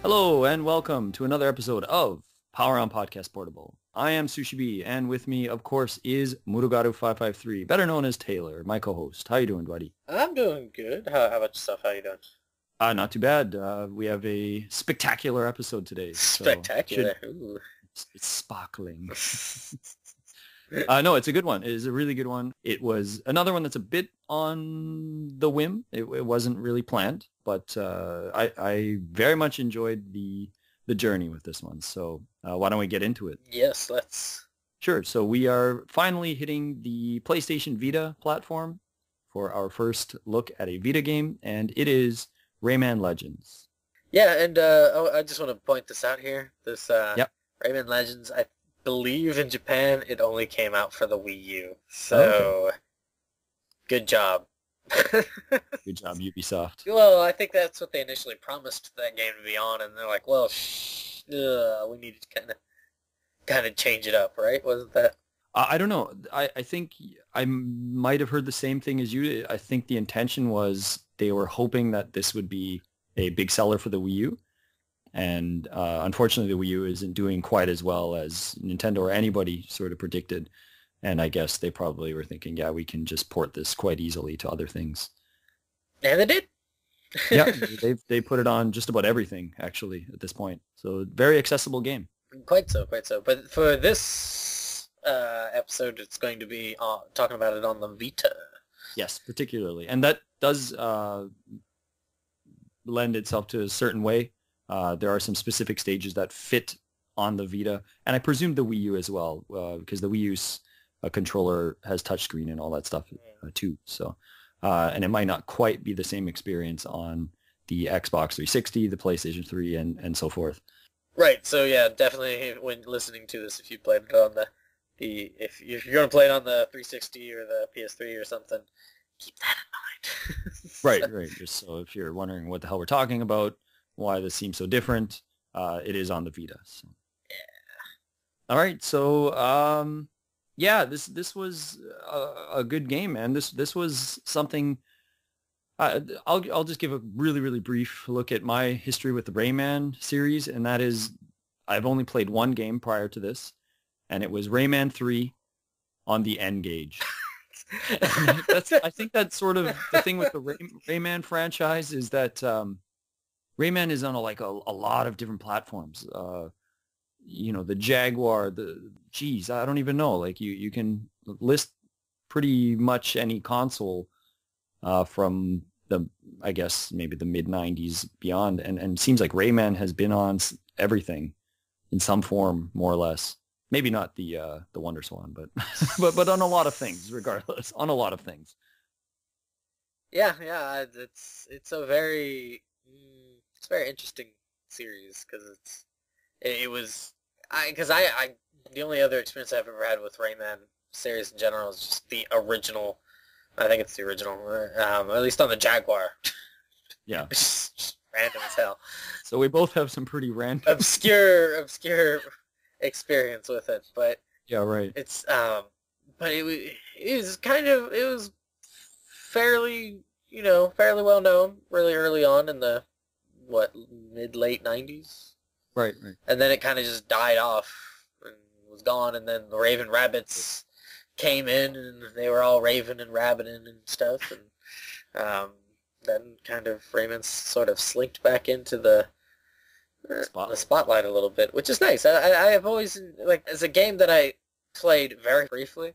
Hello and welcome to another episode of Power On Podcast Portable. I am Sushi B, and with me, of course, is Murugaru553, better known as Taylor, my co-host. How you doing, buddy? I'm doing good. How about yourself? How you doing? Not too bad. We have a spectacular episode today. Spectacular. Ooh. It's sparkling. No, it's a good one. It is a really good one. It was another one that's a bit on the whim. It wasn't really planned, but I very much enjoyed the journey with this one. So why don't we get into it? Yes, let's. Sure. So we are finally hitting the PlayStation Vita platform for our first look at a Vita game, and it is Rayman Legends. Yeah, and I just want to point this out here. This Yep. Rayman Legends, I believe in Japan it only came out for the Wii U. So, Good job. Good job, Ubisoft. Well, I think that's what they initially promised that game to be on, and they're like, well, we need to kind of change it up, right? Wasn't that? I don't know. I think I might have heard the same thing as you. I think the intention was they were hoping that this would be a big seller for the Wii U. And unfortunately, the Wii U isn't doing quite as well as Nintendo or anybody sort of predicted. And I guess they probably were thinking, yeah, we can just port this quite easily to other things. And they did. Yeah, they put it on just about everything, actually, at this point. So very accessible game. Quite so, quite so. But for this episode, it's going to be talking about it on the Vita. Yes, particularly. And that does lend itself to a certain way. There are some specific stages that fit on the Vita, and I presume the Wii U as well, because the Wii U's controller has touchscreen and all that stuff too. So, and it might not quite be the same experience on the Xbox 360, the PlayStation 3, and so forth. Right. So yeah, definitely when listening to this, if you played it on if you're going to play it on the 360 or the PS3 or something, keep that in mind. Right. Just so if you're wondering what the hell we're talking about, why this seems so different, it is on the Vita. So. Yeah. All right. So, yeah, this was a good game, man. This was something. I'll just give a really brief look at my history with the Rayman series, and that is I've only played one game prior to this, and it was Rayman 3 on the N-Gage. I think that's sort of the thing with the Rayman franchise is that Rayman is on a lot of different platforms. The Jaguar, I don't even know. Like you can list pretty much any console from I guess maybe the mid 90s beyond, and it seems like Rayman has been on everything in some form, more or less. Maybe not the Wonder Swan, but but on a lot of things, regardless, on a lot of things. Yeah, it's a very interesting series because the only other experience I've ever had with Rayman series in general is just the original. I think it's the original, at least on the Jaguar. Yeah, it's just random as hell. So we both have some pretty random, obscure experience with it, but yeah, right. It's but it was fairly well known really early on in the mid-late 90s. Right. And then it kind of just died off and was gone, and then the Raven Rabbits came in, and they were all raving and rabbiting and stuff, and then kind of Rayman sort of slinked back into the spotlight a little bit, which is nice. I have always, as a game that I played very briefly,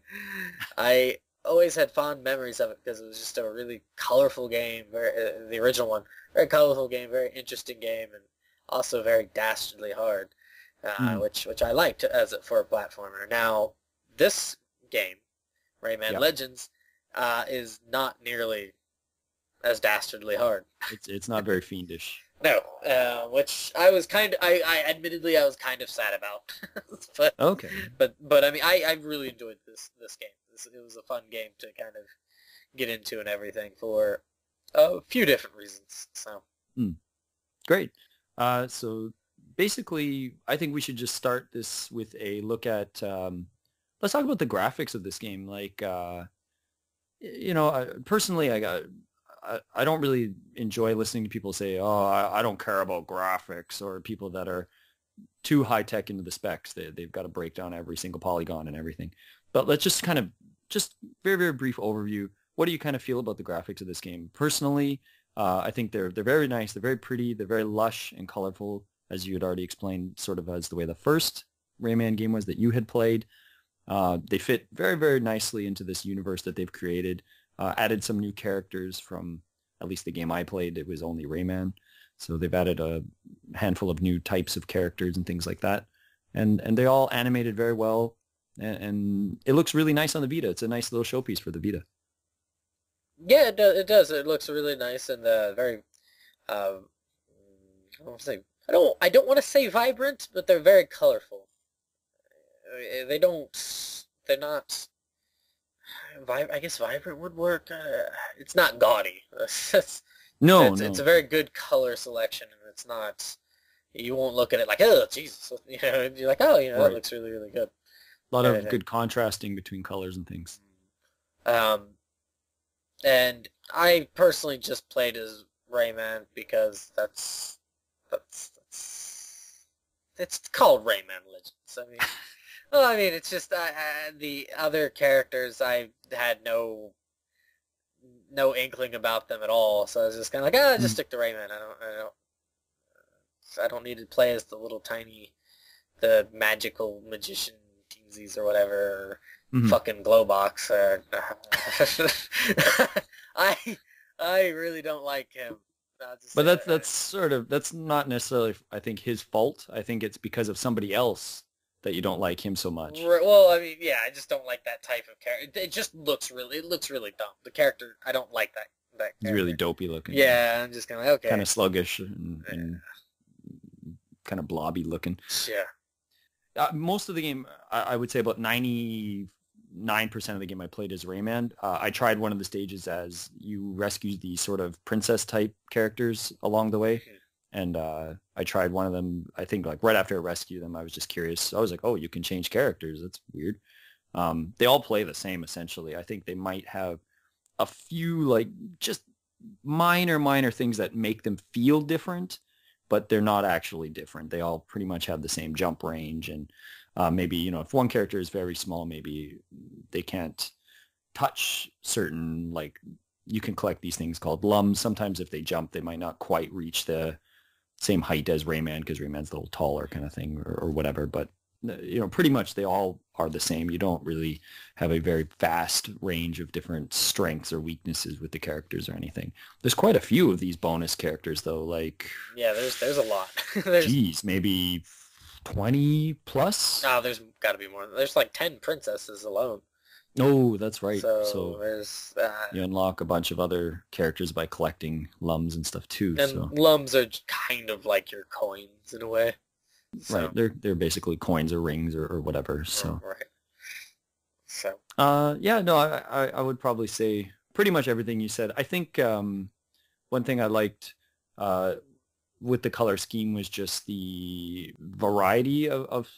I always had fond memories of it because it was just a really colorful game, the original one, very colorful game, very interesting game, and also very dastardly hard, which I liked for a platformer. Now, this game, Rayman Legends, is not nearly as dastardly hard. It's not very fiendish. No, which I was I admittedly I was kind of sad about. but okay. But I mean I really enjoyed this game. It was a fun game to kind of get into and everything for a few different reasons. So great. So basically, I think we should just start this with a look at. Let's talk about the graphics of this game. Personally, I don't really enjoy listening to people say, oh, I don't care about graphics, or people that are too high tech into the specs. They've got to break down every single polygon and everything. But let's just kind of, just very, very brief overview. What do you kind of feel about the graphics of this game? Personally, I think they're very nice. They're very pretty. They're very lush and colorful, as you had already explained, sort of as the way the first Rayman game was that you had played. They fit very, very nicely into this universe that they've created. Added some new characters from, at least the game I played, it was only Rayman. So they've added a handful of new types of characters and things like that. And they all animated very well. And it looks really nice on the Vita. It's a nice little showpiece for the Vita. Yeah, it does. It looks really nice and very, I don't want to say vibrant, but they're very colorful. They're not, I guess vibrant would work. It's not gaudy. No. It's a very good color selection, and it's not, you won't look at it like, oh, Jesus. You're like, oh, Right. that looks really, really good. A lot of good contrasting between colors and things. And I personally just played as Rayman because it's called Rayman Legends. I mean, it's just the other characters I had no inkling about them at all. So I was just kind of like, just stick to Rayman. I don't need to play as the magical magician teamsies or whatever. Fucking Glowbox. I really don't like him. But that's not necessarily, I think, his fault. I think it's because of somebody else that you don't like him so much. Well, I mean, yeah, I just don't like that type of character. It just looks really dumb. The character, I don't like that character. He's really dopey looking. Yeah, I'm just kind of like, okay. Kind of sluggish and kind of blobby looking. Yeah. Most of the game, I would say about 99% of the game I played as Rayman. I tried one of the stages as you rescue these sort of princess type characters along the way. And I tried one of them, I think like right after I rescued them, I was just curious. I was like, oh, you can change characters. That's weird. They all play the same, essentially. I think they might have a few like just minor things that make them feel different, but they're not actually different. They all pretty much have the same jump range. And maybe, if one character is very small, maybe they can't touch certain, like, you can collect these things called lums. Sometimes if they jump, they might not quite reach the same height as Rayman because Rayman's a little taller kind of thing or whatever. But, pretty much they all are the same. You don't really have a very vast range of different strengths or weaknesses with the characters or anything. There's quite a few of these bonus characters, though. Like, yeah, there's a lot. Geez, maybe 20 plus? No, there's got to be more. There's like 10 princesses alone. Oh, that's right. So there's... you unlock a bunch of other characters by collecting lums and stuff too. And so. lums are kind of like your coins in a way. So. Right. They're basically coins or rings or whatever. So. Right. So. Yeah, no, I would probably say pretty much everything you said. I think one thing I liked with the color scheme was just the variety of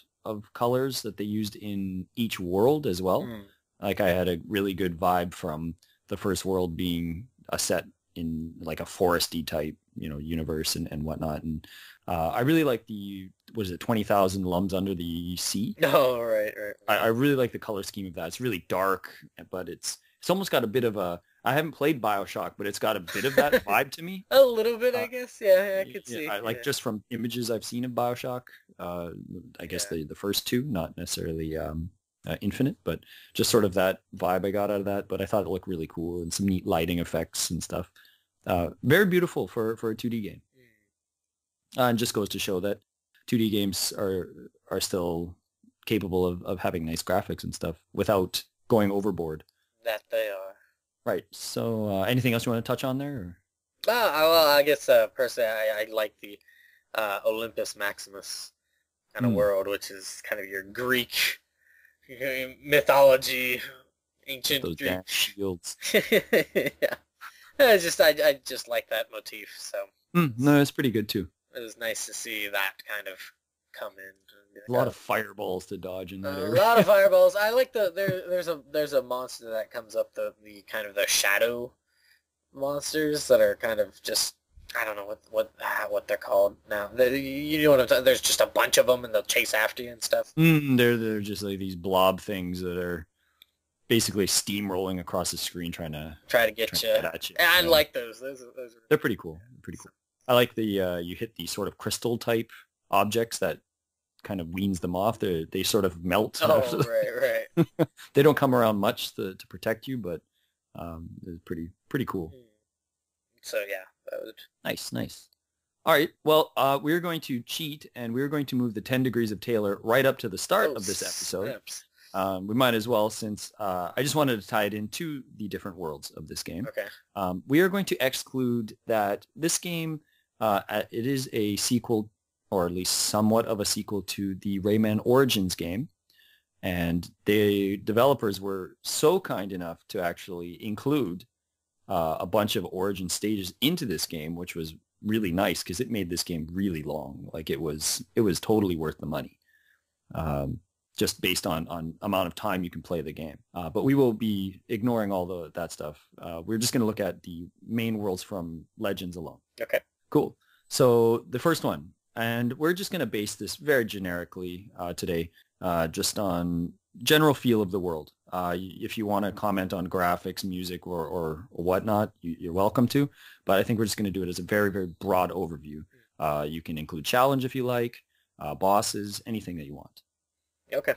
colors that they used in each world as well. Like I had a really good vibe from the first world being a set in like a foresty type, universe and whatnot. And I really like 20,000 lums under the sea. Oh, right. I really like the color scheme of that. It's really dark, but it's almost got a bit of I haven't played BioShock, but it's got a bit of that vibe to me. A little bit, I guess. Yeah, I could see. Just from images I've seen of BioShock, I guess the first two, not necessarily Infinite, but just sort of that vibe I got out of that. But I thought it looked really cool and some neat lighting effects and stuff. Very beautiful for a 2D game. And just goes to show that 2D games are still capable of having nice graphics and stuff without going overboard. That they are. Right. So anything else you want to touch on there? Or? Well, I guess personally I like the Olympus Maximus kind of world, which is kind of your Greek mythology, ancient those Greek shields. Yeah, I just like that motif. So no, it's pretty good too. It was nice to see that kind of come in. A lot of fireballs to dodge in that area. A lot of fireballs. I like there's a monster that comes up the kind of the shadow monsters that are kind of just, I don't know what they're called now. You know what I'm talking? There's just a bunch of them, and they'll chase after you and stuff. They're just like these blob things that are basically steamrolling across the screen trying to Get you. get at you. I like those. They're pretty cool. Pretty cool. I like the you hit these sort of crystal type objects that kind of weans them off. They sort of melt. Oh, right. They don't come around much to protect you, but they're pretty cool. So yeah, that would... Nice. All right. Well, we're going to cheat, and we're going to move the 10 degrees of Taylor right up to the start of this episode. Snaps. We might as well, since I just wanted to tie it into the different worlds of this game. Okay. We are going to exclude that this game, it is a sequel, or at least somewhat of a sequel to the Rayman Origins game. And the developers were so kind enough to actually include a bunch of Origin stages into this game, which was really nice because it made this game really long. Like it was totally worth the money, just based on amount of time you can play the game. But we will be ignoring all that stuff. We're just going to look at the main worlds from Legends alone. Okay. Cool. So the first one, and we're just going to base this very generically today, just on general feel of the world. If you want to comment on graphics, music, or whatnot, you're welcome to. But I think we're just going to do it as a very, very broad overview. You can include challenge if you like, bosses, anything that you want. Okay.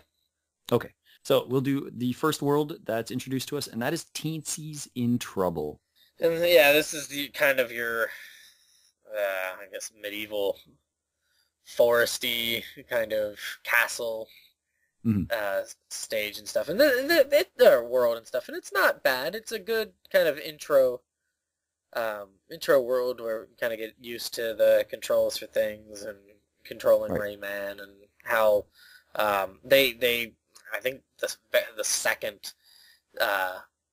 Okay. So we'll do the first world that's introduced to us, and that is Teensy's in Trouble. And yeah, this is the kind of your, I guess, medieval, foresty kind of castle stage and stuff, and their world and stuff, and it's not bad. It's a good kind of intro world where you kind of get used to the controls for things and controlling Rayman and how they I think the second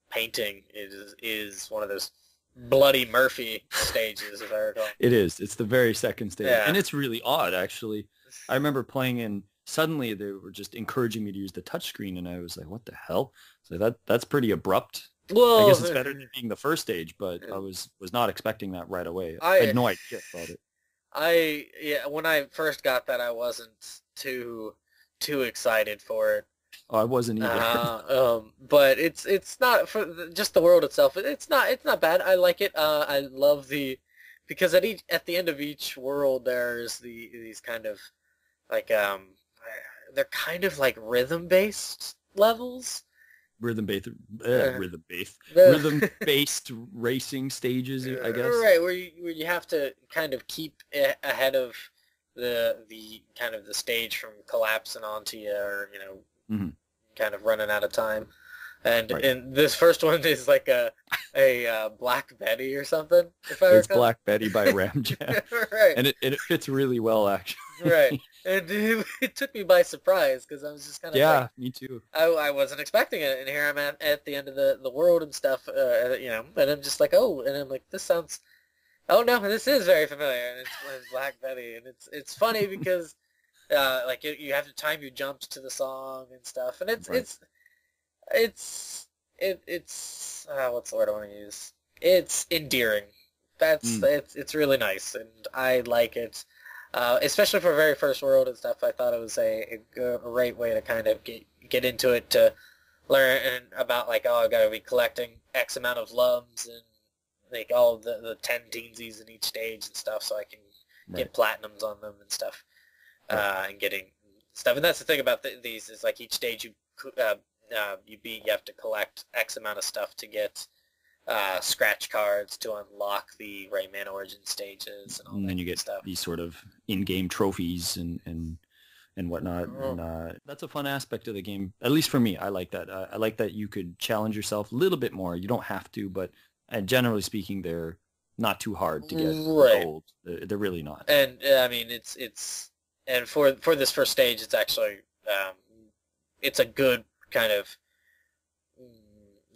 painting is one of those Bloody Murphy stages, if I recall. It is. It's the very second stage, Yeah. and it's really odd actually. I remember playing in. Suddenly they were just encouraging me to use the touchscreen, and I was like, what the hell? So that's pretty abrupt. Well, I guess it's better than being the first stage, but I was not expecting that right away. I had no idea about it. When I first got that, I wasn't too excited for it. Oh, I wasn't either. But it's not for just the world itself. It's not bad. I like it. I love because at the end of each world there's these kind of like they're kind of like rhythm-based levels. Rhythm-based racing stages, I guess. Right, where you have to kind of keep ahead of the kind of the stage from collapsing onto you, or kind of running out of time. And this first one is like a Black Betty or something. If I It's recall. Black Betty by Ramjam. Right. And it fits really well, actually. Right. And it took me by surprise because I was just kind of like, me too. I wasn't expecting it, and here I'm at the end of the world and stuff, and I'm just like, oh, and I'm like, this sounds, oh no, this is very familiar, and it's Black Betty, and it's funny because like you have to time your jumps to the song and stuff, and it's what's the word I want to use? It's endearing. It's really nice, and I like it. Especially for very first world and stuff, I thought it was a great way to kind of get into it, to learn about like, oh, I've got to be collecting X amount of lums and like all the 10 teensies in each stage and stuff, so I can get platinums on them and stuff, and getting stuff. And that's the thing about these is like each stage you have to collect X amount of stuff to get scratch cards to unlock the Rayman Origin stages, and all and that then you get stuff. These sort of in-game trophies and whatnot. And that's a fun aspect of the game, at least for me. I like that. I like that you could challenge yourself a little bit more. You don't have to, but generally speaking, they're not too hard to get gold. They're really not. And I mean, it's and for this first stage, it's actually it's a good kind of,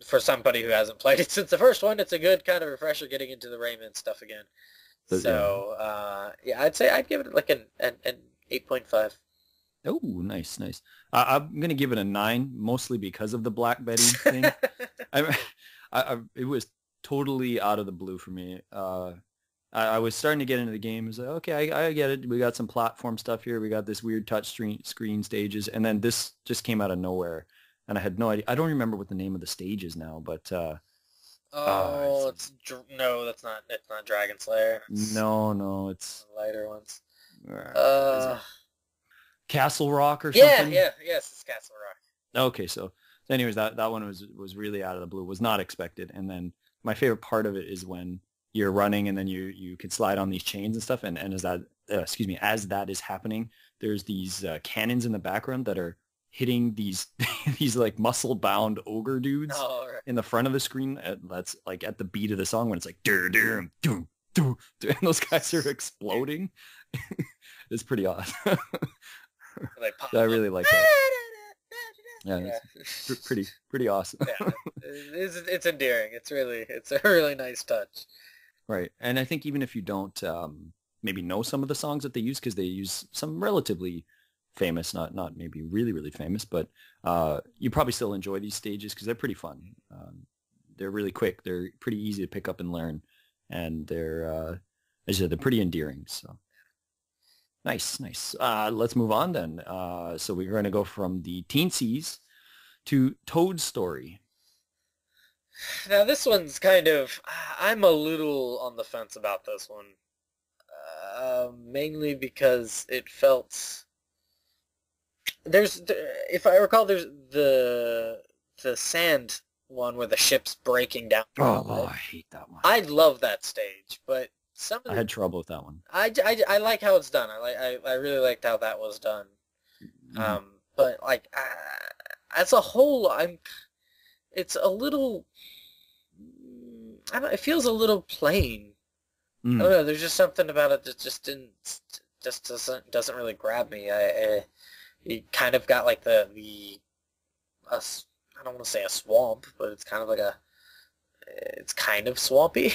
for somebody who hasn't played it since the first one, it's a good kind of refresher getting into the Rayman stuff again. So I'd give it like an 8.5. Oh, nice. I'm gonna give it a 9, mostly because of the Black Betty thing. It was totally out of the blue for me. I was starting to get into the game. I was like, okay, I get it. We got some platform stuff here. We got this weird touch screen stages, and then this just came out of nowhere, and I had no idea. I don't remember what the name of the stage is now, but Oh, no, that's not. It's not Dragon Slayer. no, it's lighter ones. is it Castle Rock or Yeah, something. yes, it's Castle Rock. Okay, so anyways, that one was really out of the blue. Was not expected, and then my favorite part of it is when you're running and then you could slide on these chains and stuff, and as that as that is happening, there's these cannons in the background that are hitting these these like muscle bound ogre dudes Right. in the front of the screen. That's like at the beat of the song when it's like dur dur doo doo, and those guys are exploding. It's pretty awesome. I really like that. Yeah, it's pretty awesome. Yeah, it's endearing. It's a really nice touch. Right. And I think even if you don't maybe know some of the songs that they use, because they use some relatively famous, not maybe really, really famous, but you probably still enjoy these stages because they're pretty fun. They're really quick. They're pretty easy to pick up and learn. And they're, as you said, they're pretty endearing. So nice. Let's move on then. So we're going to go from the teensies to Toad's Story. Now this one's kind of, I'm a little on the fence about this one, mainly because it felt, if I recall, there's the sand one where the ship's breaking down. Oh, I hate that one. I love that stage, but I had trouble with that one. I like how it's done. I really liked how that was done. Mm-hmm. But like as a whole, it's a little, it feels a little plain. I don't know, there's just something about it that just doesn't really grab me. It kind of got like I don't want to say a swamp, but it's kind of like it's kind of swampy.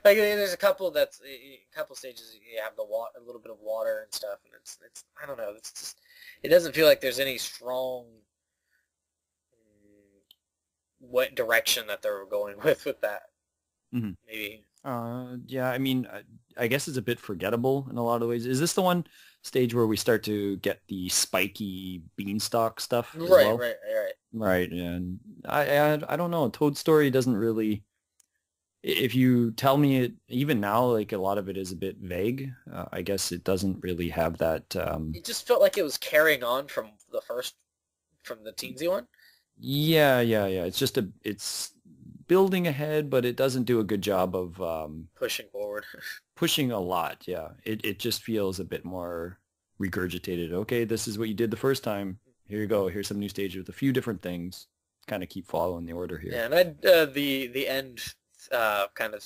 Like there's a couple stages you have a little bit of water and stuff, and it's I don't know, it's just, it doesn't feel like there's any strong what direction that they're going with that. Mm-hmm. Maybe. Yeah, I mean, I guess it's a bit forgettable in a lot of ways. Is this the one stage where we start to get the spiky beanstalk stuff as well? Right, yeah. And I don't know. Toad's Story doesn't really, if you tell me it, even now, like a lot of it is a bit vague. I guess it doesn't really have that. It just felt like it was carrying on from the teensy one. Yeah. It's just it's building ahead, but it doesn't do a good job of pushing forward. Pushing a lot, yeah. It just feels a bit more regurgitated. Okay, this is what you did the first time. Here you go. Here's some new stages with a few different things. Kind of keep following the order here. Yeah, and the end kind of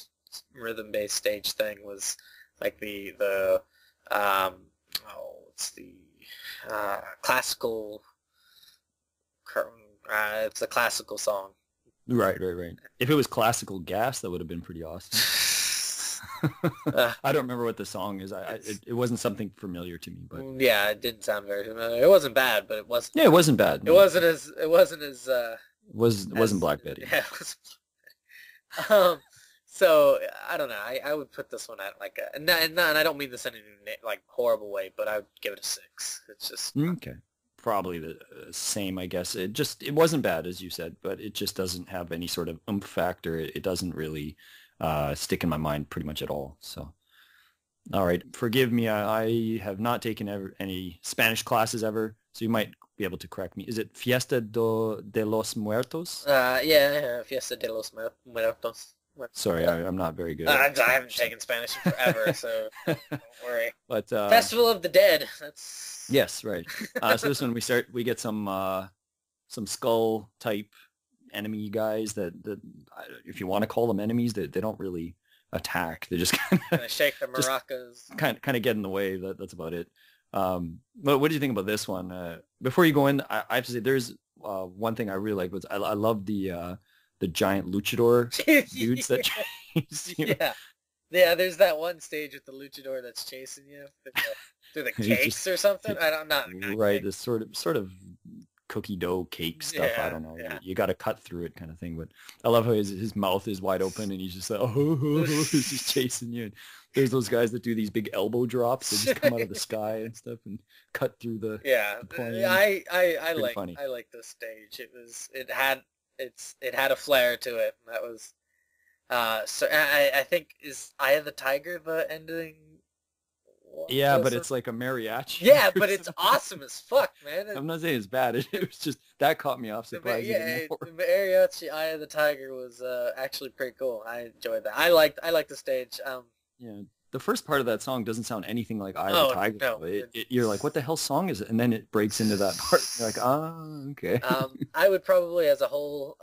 rhythm-based stage thing was like it's the classical. It's a classical song. Right. If it was Classical Gas, that would have been pretty awesome. I don't remember what the song is. It wasn't something familiar to me, but yeah, it didn't sound very familiar. It wasn't bad, but it wasn't. Yeah, it wasn't bad. No. It wasn't as. Wasn't Black Betty. Yeah. It wasn't. So I don't know. I would put this one at like and I don't mean this in a like horrible way, but I would give it a 6. It's just okay. Probably the same, I guess. It wasn't bad, as you said, but it just doesn't have any sort of oomph factor. It doesn't really stick in my mind pretty much at all. So, all right, forgive me. I have not taken any Spanish classes ever, so you might be able to correct me. Is it Fiesta de los Muertos? Yeah, Fiesta de los Muertos. Sorry, I'm not very good. I haven't taken Spanish in forever, so don't worry. But Festival of the Dead. That's yes, right. So this one we get some skull type enemy guys that if you want to call them enemies, they don't really attack. They just kind of shake the maracas. Kind of get in the way. That's about it. But what do you think about this one? Before you go in, I have to say there's one thing I really like was I love the giant luchador dudes that chase you. Yeah, there's that one stage with the luchador that's chasing you through the cakes or something. I don't know. Right, this sort of cookie dough cake stuff. I Yeah, don't know. yeah. You got to cut through it kind of thing. But I love how his mouth is wide open and he's just like, oh, he's just chasing you. And there's those guys that do these big elbow drops. They just come out of the sky and stuff and cut through the Yeah, plane. Pretty funny. I like this stage. It had a flair to it. That was so I think is Eye of the Tiger the ending one? Yeah, but Was it's it? like a mariachi. Yeah, or but it's something. awesome as fuck, man. I'm not saying it's bad. It was just that caught me off surprise even more. The mariachi Eye of the Tiger was actually pretty cool. I enjoyed that. I liked the stage. Yeah, the first part of that song doesn't sound anything like "Eye of Oh the Tiger." no, Though. You're like, "What the hell song is it?" And then it breaks into that part. You're like, "Ah, okay." I would probably, as a whole,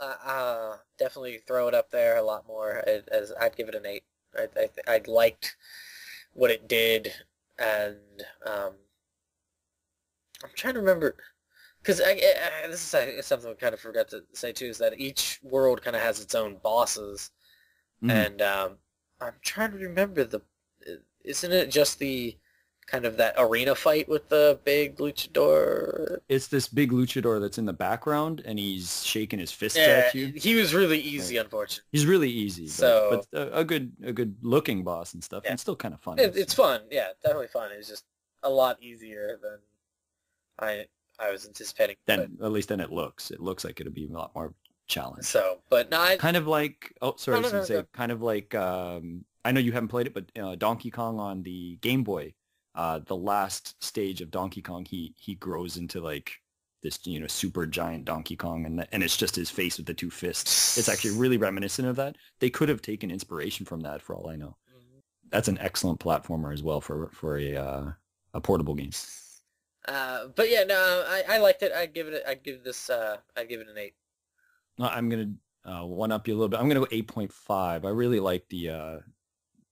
definitely throw it up there a lot more. As I'd give it an 8. I liked what it did, and I'm trying to remember because this is something we kind of forgot to say too, is that each world kind of has its own bosses, and I'm trying to remember isn't it just the kind of that arena fight with the big luchador? It's this big luchador that's in the background, and he's shaking his fists Yeah, at you. he was really easy, unfortunately. He's really easy, So but a good looking boss and stuff, yeah. and still kind of fun. It's fun, yeah, definitely fun. It's just a lot easier than I was anticipating. Then at least then it looks like it'll be a lot more challenge. So, but no, kind of like sorry, No, I was gonna say no. kind of like I know you haven't played it, but Donkey Kong on the Game Boy, the last stage of Donkey Kong, he grows into like this super giant Donkey Kong, and it's just his face with the two fists. It's actually really reminiscent of that. They could have taken inspiration from that, for all I know. That's an excellent platformer as well for a portable game. But yeah, no, I liked it. I'd give it an 8. I'm gonna one up you a little bit. I'm gonna go 8.5. I really like the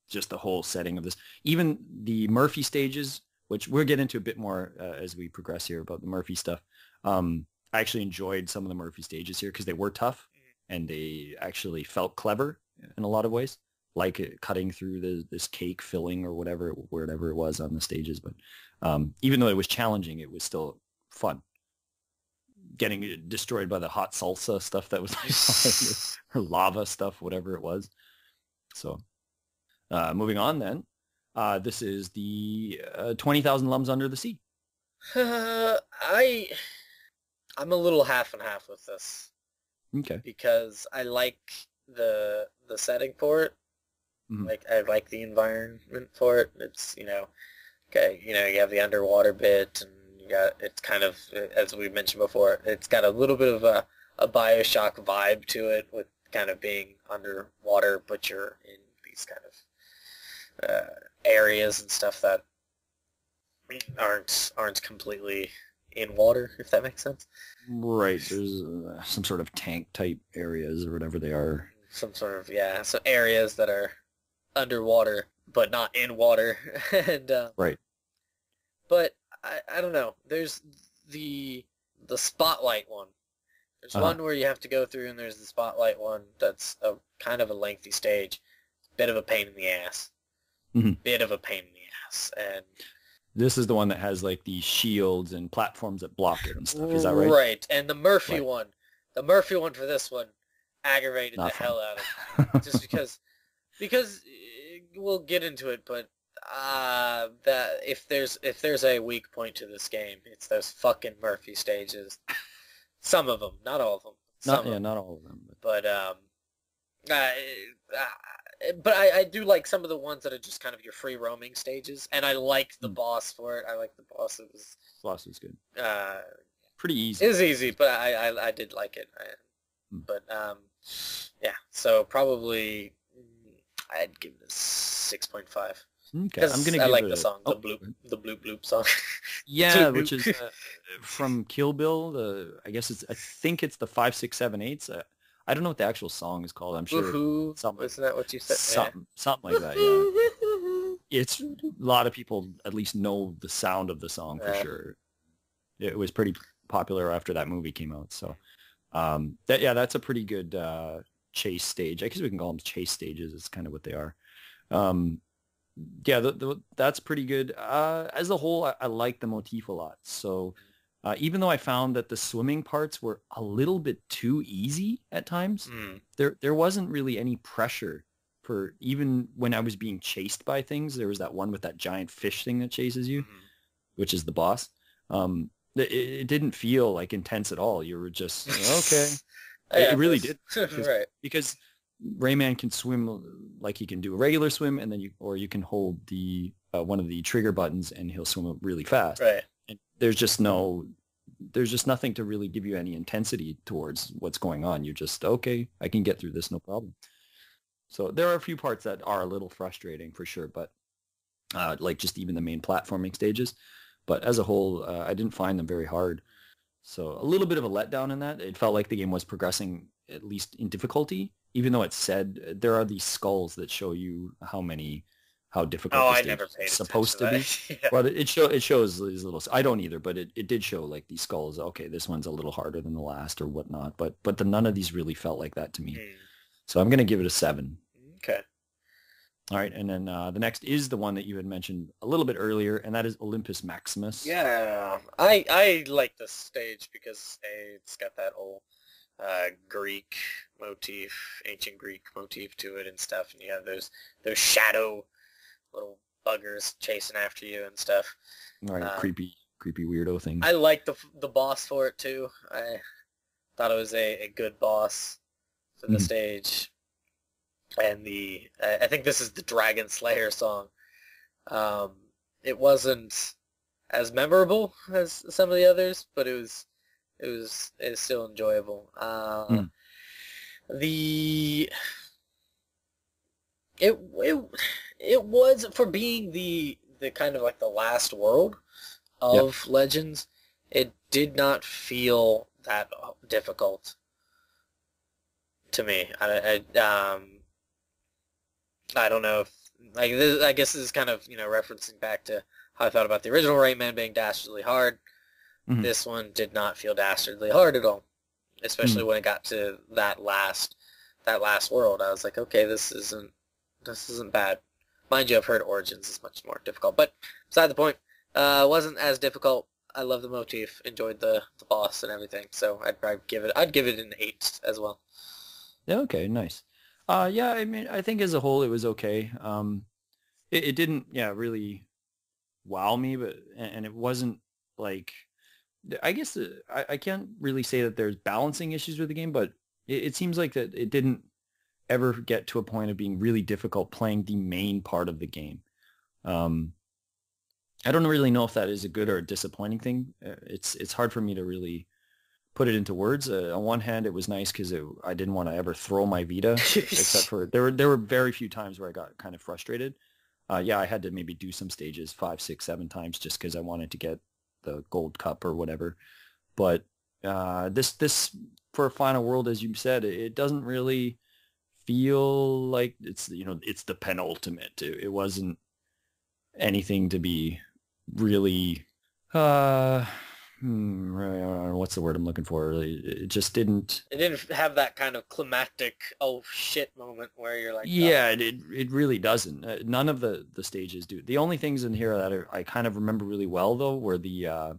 just the whole setting of this. Even the Murphy stages, which we'll get into a bit more as we progress here about the Murphy stuff. I actually enjoyed some of the Murphy stages here because they were tough and they actually felt clever in a lot of ways, like cutting through this cake filling or whatever it was on the stages. But even though it was challenging, it was still fun. Getting destroyed by the hot salsa stuff that was like or lava stuff, whatever it was. So moving on then. This is the 20,000 Lums Under the Sea. I'm a little half and half with this. Okay. Because I like the setting for it. Mm-hmm. Like I like the environment for it. It's okay, you have the underwater bit, and it's kind of, as we mentioned before, it's got a little bit of a BioShock vibe to it, with kind of being underwater, but you're in these kind of areas and stuff that aren't completely in water, if that makes sense. Right. There's some sort of tank type areas or whatever they are. Some sort of, so areas that are underwater but not in water. And right. But I don't know. There's the spotlight one. There's one where you have to go through, and there's the spotlight one that's a kind of a lengthy stage. Bit of a pain in the ass. Bit of a pain in the ass. And this is the one that has like these shields and platforms that block it and stuff. Is that right? Right. And the Murphy one. The Murphy one for this one aggravated the hell out of me. Just because we'll get into it, but that if there's a weak point to this game, it's those fucking Murphy stages. Some of them, not all of them. Not all of them. But I do like some of the ones that are just kind of your free roaming stages, and I like the boss for it. I like the boss. Boss was good. Pretty easy. It was easy, but I did like it. But yeah. So probably I'd give it a 6.5. Okay, I'm gonna. I like the song, the bloop bloop song. Yeah, which is from Kill Bill. I think it's the 5, 6, 7, 8. I don't know what the actual song is called. I'm sure. Woohoo! Isn't that what you said? Something like that. Yeah. It's a lot of people at least know the sound of the song for sure. It was pretty popular after that movie came out. So that's a pretty good chase stage. I guess we can call them chase stages. It's kind of what they are. That's pretty good. As a whole, I like the motif a lot. So Even though I found that the swimming parts were a little bit too easy at times, Mm. there wasn't really any pressure for even when I was being chased by things. There was that one with that giant fish thing that chases you, Mhm. which is the boss. It didn't feel like intense at all. You were just okay. It Yeah, really did right. because Rayman can swim like he can do a regular swim, and then you can hold the one of the trigger buttons and he'll swim really fast. Right. And there's just nothing to really give you any intensity towards what's going on. You're just okay. I can get through this, no problem. So there are a few parts that are a little frustrating for sure, but like just even the main platforming stages. But as a whole, I didn't find them very hard. So a little bit of a letdown in that. It felt like the game was progressing at least in difficulty, even though it said there are these skulls that show you how difficult Oh, the I stage never is paid supposed to attention be. to that. Yeah. Well, it shows these little. I don't either, but it did show like these skulls. Okay, this one's a little harder than the last or whatnot. But none of these really felt like that to me. Mm. So I'm gonna give it a 7. Okay. All right, and then the next is the one that you had mentioned a little bit earlier, and that is Olympus Maximus. Yeah, I like this stage because it's got that whole Greek motif, ancient Greek motif to it and stuff, and you have those shadow little buggers chasing after you and stuff. All right, creepy weirdo thing. I like the boss for it too. I thought it was a good boss for the stage, and I think this is the Dragon Slayer song. It wasn't as memorable as some of the others, but it's still enjoyable. The it was for being the kind of like the last world of Legends. It did not feel that difficult to me. I don't know if like this, I guess this is kind of referencing back to how I felt about the original Rayman being dastardly hard. This one did not feel dastardly hard at all, especially when it got to that last world. I was like, okay, this isn't bad. Mind you, I've heard Origins is much more difficult, but beside the point, wasn't as difficult. I love the motif, enjoyed the boss and everything, so I'd give it an 8 as well. Yeah, okay, nice. Yeah, I mean, I think as a whole it was okay. It didn't, really wow me, but and it wasn't like, I guess I can't really say that there's balancing issues with the game, but it seems like that it didn't ever get to a point of being really difficult playing the main part of the game. I don't really know if that is a good or a disappointing thing. It's hard for me to really put it into words. On one hand, it was nice because I didn't want to ever throw my Vita, except for there were very few times where I got kind of frustrated. Yeah, I had to maybe do some stages 5, 6, 7 times just because I wanted to get the gold cup or whatever. But this for a final world, as you said, it doesn't really feel like it's it's the penultimate. It wasn't anything to be really what's the word I'm looking for? It just didn't. It didn't have that kind of climactic oh shit moment where you're like, yeah, it really doesn't. None of the stages do. The only things in here that I kind of remember really well though were the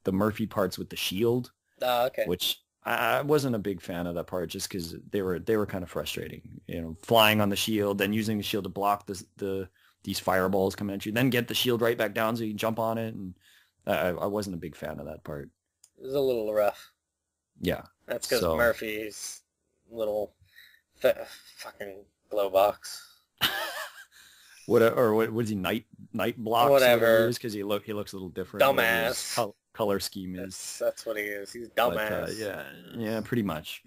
Murphy parts with the shield. Okay. Which I wasn't a big fan of that part just because they were kind of frustrating. Flying on the shield, then using the shield to block these fireballs coming at you, then get the shield right back down so you can jump on it. And I wasn't a big fan of that part. It was a little rough. Yeah. That's because Murphy's little fucking glow box. What is he, night blocks? Whatever. Because he looks a little different. Dumbass. Color scheme is. That's what he is. He's dumbass. But, yeah, pretty much.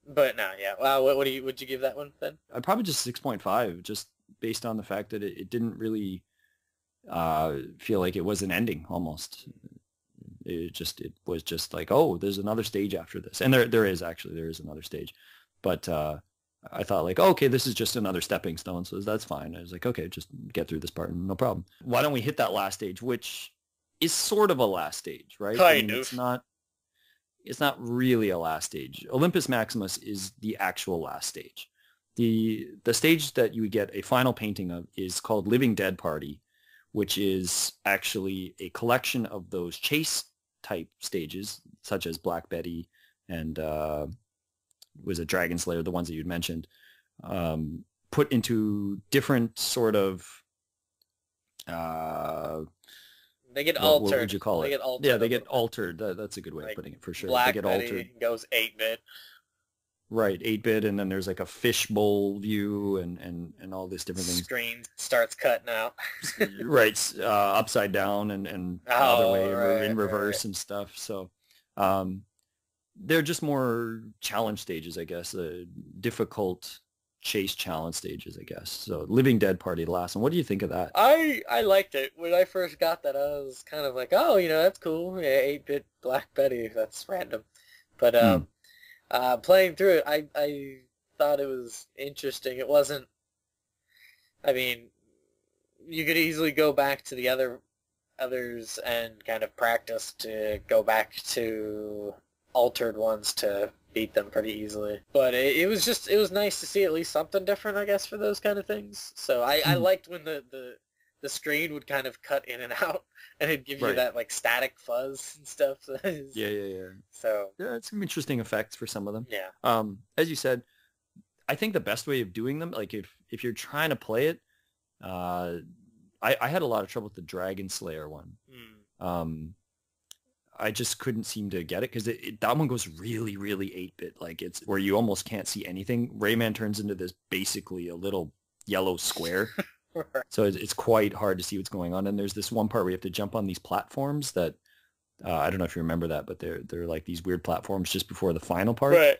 But no, yeah. Wow, would you give that one then? I'd probably just 6.5, just based on the fact that it didn't really feel like it was an ending almost. It was just like, oh, there's another stage after this, and there is another stage, but I thought like, oh, okay, this is just another stepping stone, so that's fine. I was like, okay, just get through this part, no problem. Why don't we hit that last stage, which is sort of a last stage, right? Kind of. It's not really a last stage. Olympus Maximus is the actual last stage. The stage that you would get a final painting of is called Living Dead Party, which is actually a collection of those chase type stages, such as Black Betty and was it Dragon Slayer, the ones that you'd mentioned, put into different sort of they get what altered. would you call They it? get altered. Yeah, they get altered. That's a good way of Like putting it for sure. Black They get Betty altered. goes 8-bit. Right, 8-bit, and then there's like a fishbowl view and all these different things. Screen starts cutting out. Right, upside down and the other way or in reverse and stuff. So they're just more challenge stages, I guess, difficult chase challenge stages, I guess. So Living Dead Party, the last one. What do you think of that? I liked it. When I first got that, I was kind of like, oh, that's cool. Yeah, 8-bit Black Betty, that's random. But playing through it, I thought it was interesting. It wasn't, I mean, you could easily go back to the others and kind of practice to go back to altered ones to beat them pretty easily. But it was nice to see at least something different, I guess, for those kind of things. So I liked when the screen would kind of cut in and out, and it'd give you that like static fuzz and stuff. Yeah. So yeah, it's some interesting effects for some of them. Yeah. As you said, I think the best way of doing them, like if you're trying to play it, I had a lot of trouble with the Dragon Slayer one. I just couldn't seem to get it because that one goes really, really 8-bit. Like it's where you almost can't see anything. Rayman turns into this basically a little yellow square. So it's quite hard to see what's going on. And there's this one part where you have to jump on these platforms that, I don't know if you remember that, but they're like these weird platforms just before the final part. Right.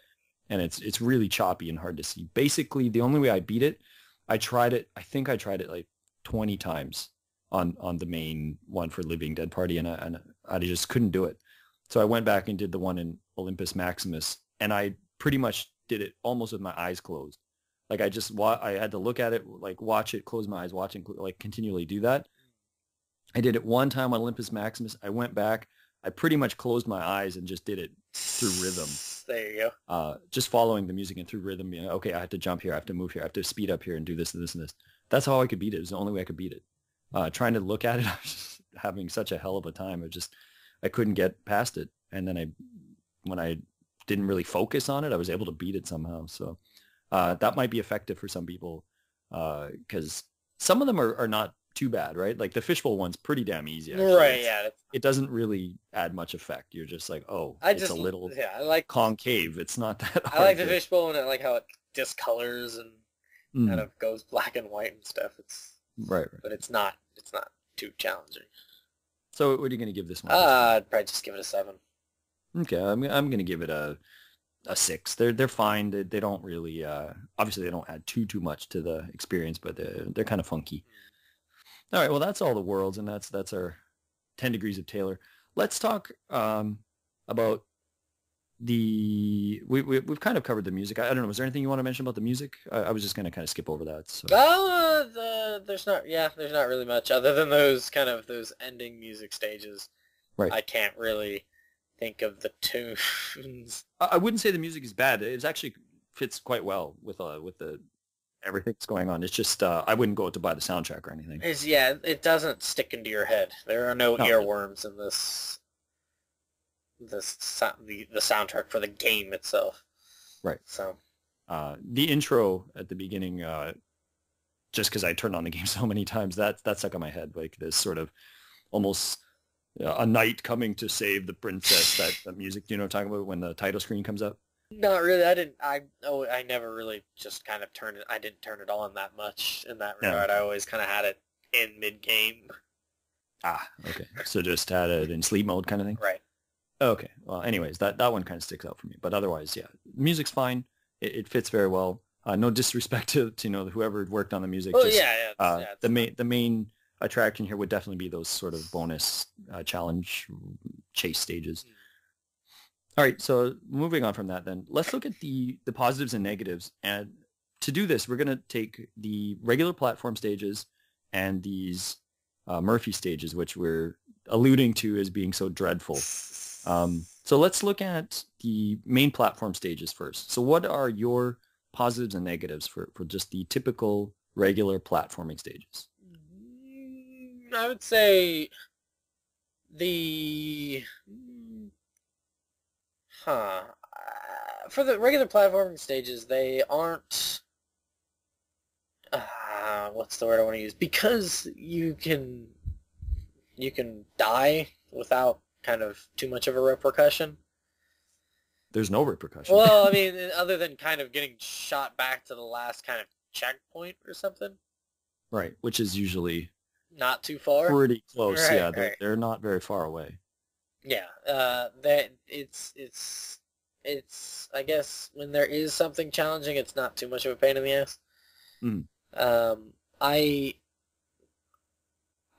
And it's really choppy and hard to see. Basically, the only way I beat it, I think I tried it like 20 times on the main one for Living Dead Party, and I just couldn't do it. So I went back and did the one in Olympus Maximus, and I pretty much did it almost with my eyes closed. Like I had to look at it, like watch it, close my eyes, watch it, like continually do that. I did it one time on Olympus Maximus. I went back. I pretty much closed my eyes and just did it through rhythm. There you go. Just following the music and through rhythm. Okay, I have to jump here. I have to move here. I have to speed up here and do this and this and this. That's how I could beat it. It was the only way I could beat it. Trying to look at it, I was just having such a hell of a time. I couldn't get past it. And then when I didn't really focus on it, I was able to beat it somehow. So that might be effective for some people because some of them are not too bad, right? Like the fishbowl one's pretty damn easy. Actually. Right, yeah. It doesn't really add much effect. You're just like, it's a little I like concave. It's not that hard. I like the fishbowl, and I like how it discolors and kind of goes black and white and stuff. It's right. But it's not too challenging. So what are you going to give this one? I'd probably just give it a 7. Okay, I'm going to give it a 6. They're fine. They don't really obviously they don't add too much to the experience, but they're kind of funky. All right, well that's all the worlds, and that's our 10 Degrees of Taylor. Let's talk about we've kind of covered the music. I don't know. Was there anything you want to mention about the music? I was just going to kind of skip over that. So. There's not really much other than those ending music stages. Right. I can't really think of the tunes. I wouldn't say the music is bad. It actually fits quite well with the everything that's going on. It's just I wouldn't go out to buy the soundtrack or anything. It doesn't stick into your head. There are no earworms in the soundtrack for the game itself. Right. So the intro at the beginning, just because I turned on the game so many times, that stuck in my head, like this sort of almost a knight coming to save the princess. that music, do you know what I'm talking about when the title screen comes up? Not really. I never really just kind of turned it. I didn't turn it on that much in that regard. I always kind of had it in mid-game. Okay. So just had it in sleep mode kind of thing? Right. Okay. Well, anyways, that one kind of sticks out for me. But otherwise, yeah, music's fine. It fits very well. No disrespect to whoever worked on the music. Oh, just, the main attraction here would definitely be those sort of bonus challenge chase stages. All right, so moving on from that then, let's look at the positives and negatives. And to do this, we're going to take the regular platform stages and these Murphy stages, which we're alluding to as being so dreadful. So let's look at the main platform stages first. So what are your positives and negatives for just the typical regular platforming stages? I would say the Huh. For the regular platforming stages, they aren't... what's the word I want to use? Because you can die without kind of too much of a repercussion. There's no repercussion. Well, I mean, other than kind of getting shot back to the last kind of checkpoint or something. Right, which is usually Not too far. pretty close. Right, Yeah, right. they're not very far away. Yeah, that it's I guess when there is something challenging, it's not too much of a pain in the ass. Mm. Um, I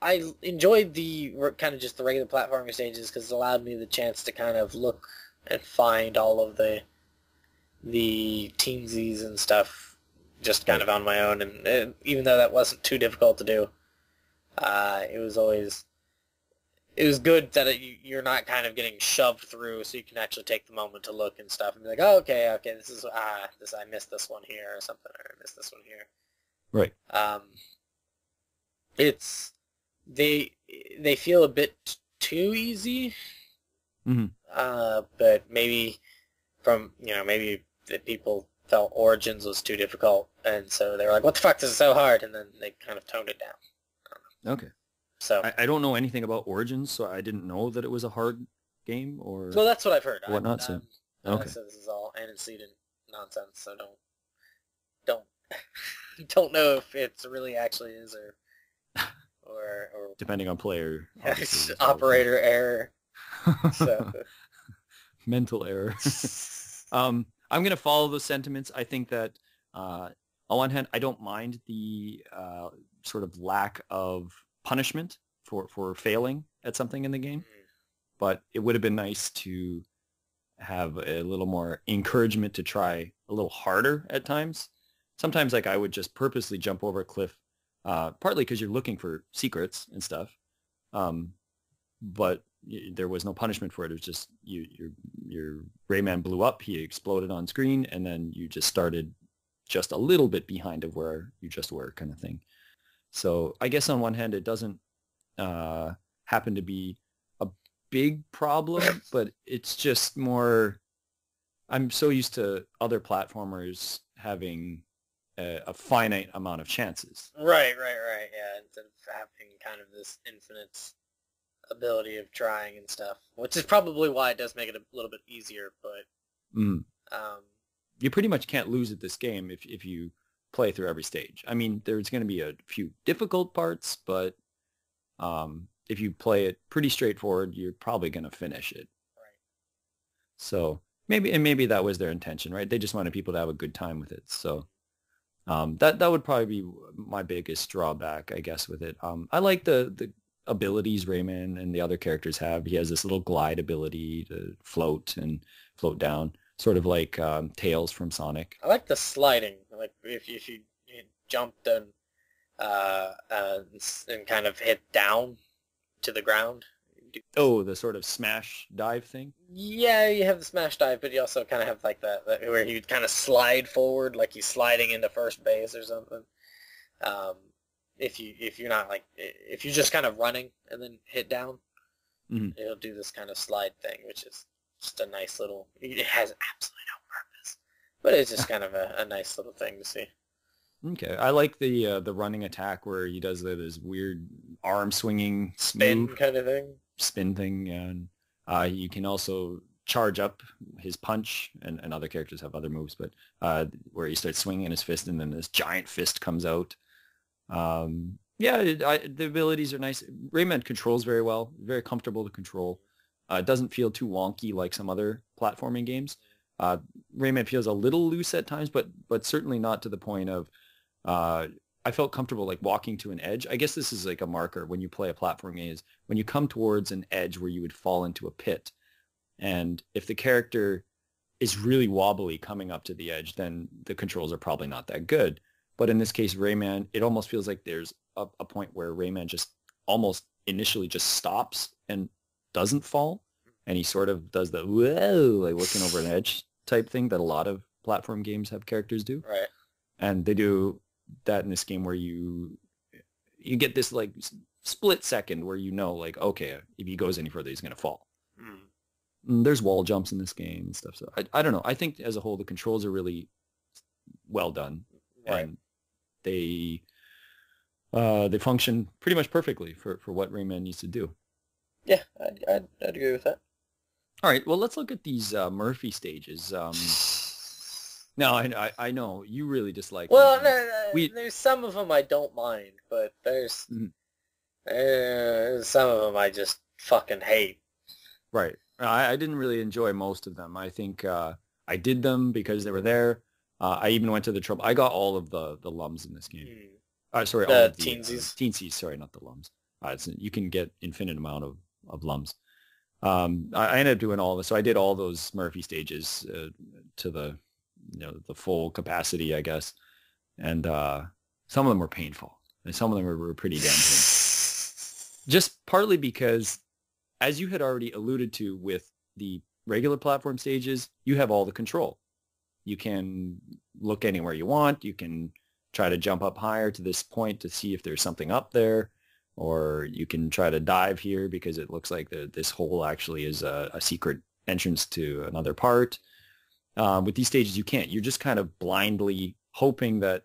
I enjoyed the kind of just the regular platforming stages because it allowed me the chance to kind of look and find all of the teamsies and stuff just kind of on my own, and even though that wasn't too difficult to do, it was always it was good that you're not kind of getting shoved through, so you can actually take the moment to look and stuff and be like, oh, okay, this is this I missed this one here or something, or I missed this one here. Right. It's they feel a bit too easy, Mm-hmm. but maybe maybe the people felt Origins was too difficult, and so they were like, what the fuck, this is so hard, and then they kind of toned it down. Okay. So I don't know anything about Origins, so I didn't know that it was a hard game or well, that's what I've heard. whatnot. So okay. So this is all antecedent nonsense. So don't don't know if it's really actually is or Depending on player. operator error. So Mental error. I'm going to follow those sentiments. I think that on one hand, I don't mind the sort of lack of punishment for failing at something in the game, but it would have been nice to have a little more encouragement to try a little harder at times. Sometimes like I would just purposely jump over a cliff, partly because you're looking for secrets and stuff, but there was no punishment for it. It was just your Rayman blew up, he exploded on screen, and then you just started just a little bit behind of where you just were, kind of thing. So I guess on one hand it doesn't happen to be a big problem, but it's just more, I'm so used to other platformers having a finite amount of chances. right. Yeah, instead of having kind of this infinite ability of trying and stuff, which is probably why it does make it a little bit easier, but You pretty much can't lose at this game if you play through every stage. I mean, there's going to be a few difficult parts, but if you play it pretty straightforward, you're probably going to finish it. right. So maybe that was their intention, right? They just wanted people to have a good time with it. So that would probably be my biggest drawback, I guess, with it. I like the abilities Rayman and the other characters have. He has this little glide ability to float down, sort of like Tails from Sonic. I like the sliding, like if you jumped and kind of hit down to the ground. Oh, the sort of smash dive thing? Yeah, you have the smash dive, but you also kind of have like that where you kind of slide forward, like he's sliding into first base or something. If you're not like, if you're just kind of running and then hit down, it'll do this kind of slide thing, which is just a nice little, it has absolutely no purpose, but it's just kind of a nice little thing to see. Okay, I like the running attack where he does this weird arm swinging Spin move, kind of thing. spin thing, and you can also charge up his punch, and other characters have other moves, but where he starts swinging his fist and then this giant fist comes out. The abilities are nice. Rayman controls very well, very comfortable to control. It doesn't feel too wonky like some other platforming games. Rayman feels a little loose at times, but certainly not to the point of I felt comfortable like walking to an edge. I guess this is like a marker when you play a platform game, is when you come towards an edge where you would fall into a pit. And if the character is really wobbly coming up to the edge, then the controls are probably not that good. But in this case, Rayman, it almost feels like there's a point where Rayman just almost initially just stops and doesn't fall. And he sort of does the, whoa, like looking over an edge type thing that a lot of platform games have characters do. Right. And they do that in this game where you get this like split second where you know like, okay, if he goes any further, he's going to fall. There's wall jumps in this game and stuff. So I don't know. I think as a whole, the controls are really well done, Right. and they they function pretty much perfectly for what Rayman needs to do. Yeah, I'd agree with that. All right, well, let's look at these Murphy stages. No, I know you really dislike them. Well, We there's some of them I don't mind, but there's Mhm. some of them I just fucking hate. Right. I didn't really enjoy most of them. I think I did them because they were there. I even went to the trouble. I got all of the lums in this game. Sorry, all The of the teensies. teensies. Sorry, not the lums. You can get infinite amount of lums. I ended up doing all of it. So I did all those Murphy stages to the the full capacity, I guess. And some of them were painful, and some of them were pretty damn painful. Just partly because, as you had already alluded to with the regular platform stages, you have all the control. You can look anywhere you want. You can try to jump up higher to this point to see if there's something up there, or you can try to dive here because it looks like this hole actually is a secret entrance to another part. With these stages, you can't. You're just kind of blindly hoping that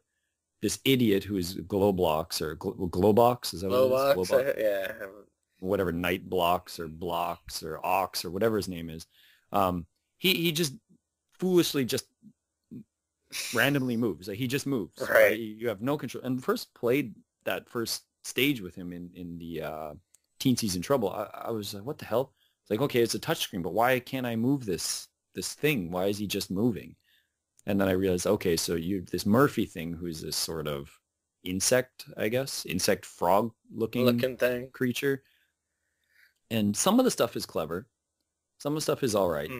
this idiot who is Glowblocks or Glowbox, is that what it is? Glowbox, yeah. Whatever, Night Blocks or Blocks or Ox or whatever his name is. He just foolishly just randomly moves. Like, he just moves. Right. You have no control. And first played that first stage with him in the Teensies in Trouble. I was like, what the hell? It's like, okay, it's a touchscreen, but why can't I move this thing? Why is he just moving? And then I realized, okay, so this Murphy thing, who's this sort of insect, I guess, insect frog looking thing, creature. And some of the stuff is clever. Some of the stuff is all right.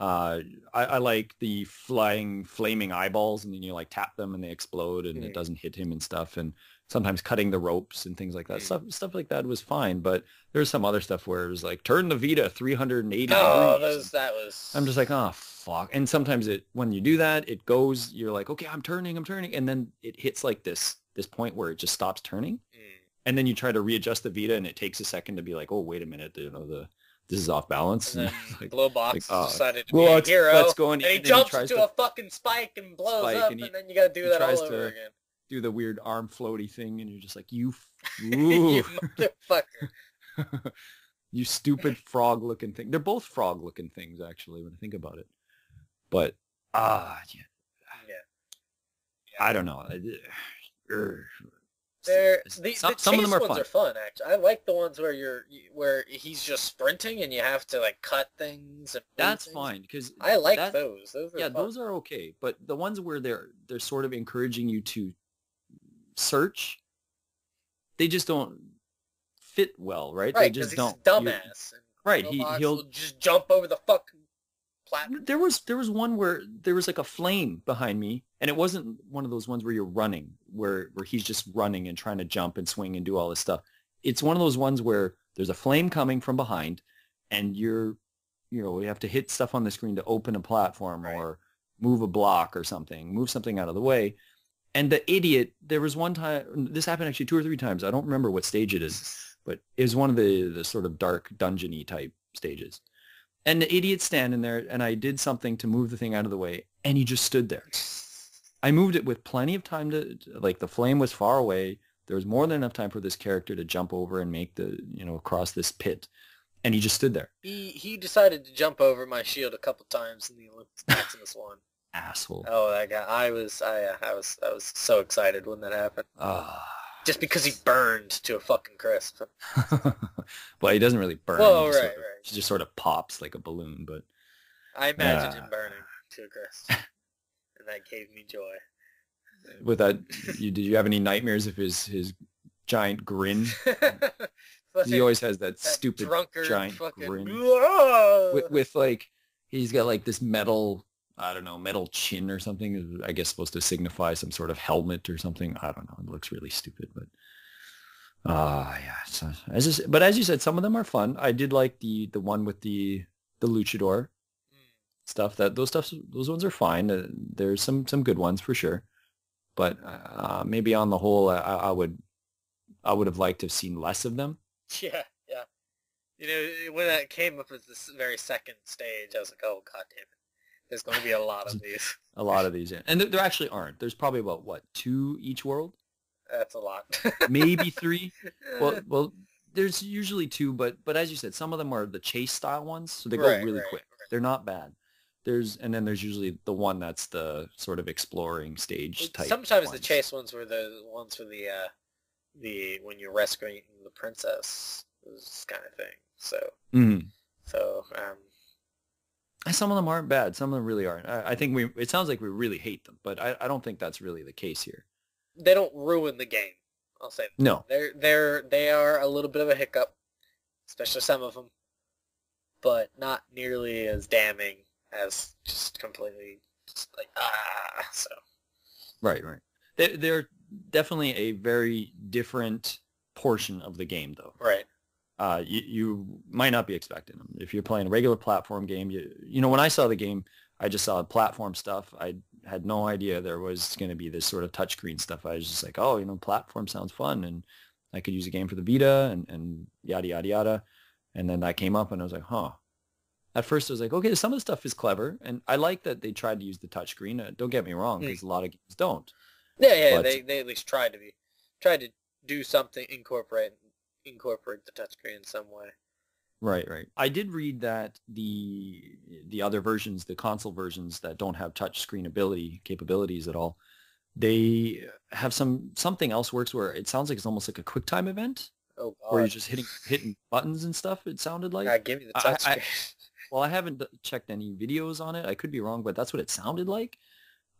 I like the flaming eyeballs, and then you like tap them and they explode and it doesn't hit him and stuff. And sometimes cutting the ropes and things like that. Stuff like that was fine, but there's some other stuff where it was like, turn the Vita 380 degrees. That was... I'm just like, oh, fuck. And sometimes when you do that, it goes, you're like, okay, I'm turning. And then it hits like this point where it just stops turning. And then you try to readjust the Vita and it takes a second to be like, oh, wait a minute, this is off balance. And then like, Glowbox decided to be a hero. Let's go and he jumps into a fucking spike and blows up, and then you gotta do that all over again. Do the weird arm floaty thing, and you're just like, you motherfucker. You stupid frog-looking thing. They're both frog-looking things, actually, when I think about it. But, yeah. I don't know. Some of them are fun. Actually, I like the ones where he's just sprinting and you have to like cut things. And that's fine, because I like those. Those are fun. Those are okay. But the ones where they're sort of encouraging you to search, they just don't fit well, right? Right, they just he's don't. A dumbass. Right, he'll just jump over the fucking platform. There was one where there was like a flame behind me, and it wasn't one of those ones where you're running, where he's just running and trying to jump and swing and do all this stuff. It's one of those ones where there's a flame coming from behind, and you have to hit stuff on the screen to open a platform, right, or move a block or something, move something out of the way. And the idiot, there was one time, this happened actually 2 or 3 times. I don't remember what stage it is, but it was one of the sort of dark dungeon-y type stages. And the idiot's standing there, and I did something to move the thing out of the way, and he just stood there. I moved it with plenty of time like, the flame was far away. There was more than enough time for this character to jump over and make across this pit. And he just stood there. He decided to jump over my shield a couple times in the Olympics Maximus one. Asshole. Oh, that guy! I was so excited when that happened. Just because he burned to a fucking crisp. Well, he doesn't really burn. Well, right. He just sort of pops like a balloon, but I imagined him burning to a crisp, and that gave me joy. With that, did you have any nightmares of his giant grin? He always has that stupid giant grin. With like, he's got like this metal chin or something. I guess supposed to signify some sort of helmet or something. I don't know. It looks really stupid, but yeah. So, as you said, some of them are fun. I did like the one with the luchador stuff. Those ones are fine. There's some good ones for sure, but maybe on the whole, I would have liked to have seen less of them. Yeah. You know, when that came up as this very second stage, I was like, oh god damn it, there's going to be a lot of these. A lot of these, yeah. And there actually aren't. There's probably about, what, 2 each world? That's a lot. Maybe 3. Well, there's usually 2, but as you said, some of them are the chase style ones, so they go really quick. They're not bad. And then there's usually the one that's the sort of exploring stage type. Sometimes the chase ones were the ones for the when you're rescuing the princess, this kind of thing. So, some of them aren't bad. Some of them really aren't. I think it sounds like we really hate them, but I don't think that's really the case here. They don't ruin the game. I'll say that. No. They are a little bit of a hiccup, especially some of them, but not nearly as damning as just completely just like so. Right. They're definitely a very different portion of the game, though. Right. You might not be expecting them. If you're playing a regular platform game, you know, when I saw the game, I just saw platform stuff. I had no idea there was going to be this sort of touchscreen stuff. I was just like, oh, you know, platform sounds fun, and I could use a game for the Vita, and yada, yada, yada. And then that came up, and I was like, huh. At first, I was like, okay, some of the stuff is clever, and I like that they tried to use the touchscreen. Don't get me wrong, because a lot of games don't. Yeah, they at least tried to do something, incorporate the touchscreen in some way. Right. I did read that the other versions, the console versions that don't have touchscreen capabilities at all, they have something else works where it sounds like it's almost like a QuickTime event. Oh, God. Where you're just hitting buttons and stuff. It sounded like. Give me the touchscreen. Well, I haven't checked any videos on it. I could be wrong, but that's what it sounded like.